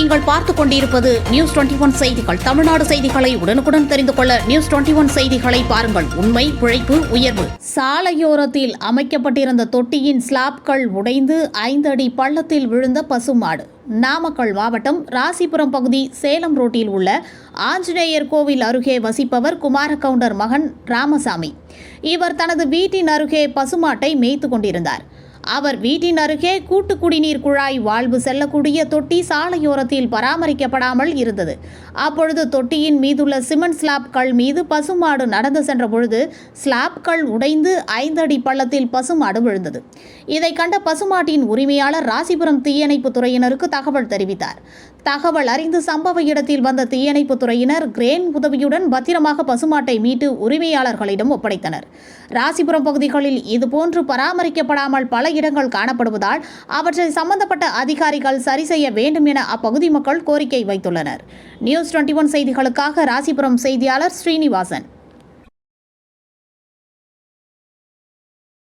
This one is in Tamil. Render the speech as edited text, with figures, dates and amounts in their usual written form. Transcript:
நீங்கள் பார்த்துக் கொண்டிருப்பது நியூஸ் 21 செய்திகள். தமிழ்நாடு செய்திகளை உடனுக்குடன் தெரிந்து கொள்ள நியூஸ் 21 செய்திகளை பாருங்கள். உண்மை, உழைப்பு, உயர்வு. சாலையோரத்தில் அமைக்கப்பட்டிருந்த தொட்டியின் ஸ்லாப்கள் உடைந்து 5 அடி பள்ளத்தில் விழுந்த பசுமாடு. நாமக்கல் மாவட்டம் ராசிபுரம் பகுதி சேலம் ரோட்டில் உள்ள ஆஞ்சநேயர் கோவில் அருகே வசிப்பவர் குமாரகவுண்டர் மகன் ராமசாமி. இவர் தனது வீட்டின் அருகே பசுமாட்டை மேய்த்து கொண்டிருந்தார். அவர் வீட்டின் அருகே கூட்டு குடிநீர் குழாய் வாழ்வு செல்லக்கூடிய தொட்டி சாலையோரத்தில் பராமரிக்கப்படாமல் இருந்தது. அப்பொழுது தொட்டியின் மீதுள்ள சிமெண்ட் ஸ்லாப்கள் மீது பசுமாடு நடந்து சென்ற பொழுது ஸ்லாப்கள் உடைந்து 5 அடி பள்ளத்தில் பசுமாடு விழுந்தது. இதை கண்ட பசுமாட்டின் உரிமையாளர் ராசிபுரம் தீயணைப்பு துறையினருக்கு தகவல் தெரிவித்தார். தகவல் அறிந்து சம்பவ இடத்தில் வந்த தீயணைப்பு துறையினர் கிரேன் உதவியுடன் பத்திரமாக பசுமாட்டை மீட்டு உரிமையாளர்களிடம் ஒப்படைத்தனர். ராசிபுரம் பகுதிகளில் இதுபோன்று பராமரிக்கப்படாமல் பல இடங்கள் காணப்படுவதால் அவற்றை சம்பந்தப்பட்ட அதிகாரிகள் சரி செய்ய வேண்டும் என அப்பகுதி மக்கள் கோரிக்கை வைத்துள்ளனர். நியூஸ் 21 செய்திகளுக்காக ராசிபுரம் செய்தியாளர் ஸ்ரீனிவாசன்.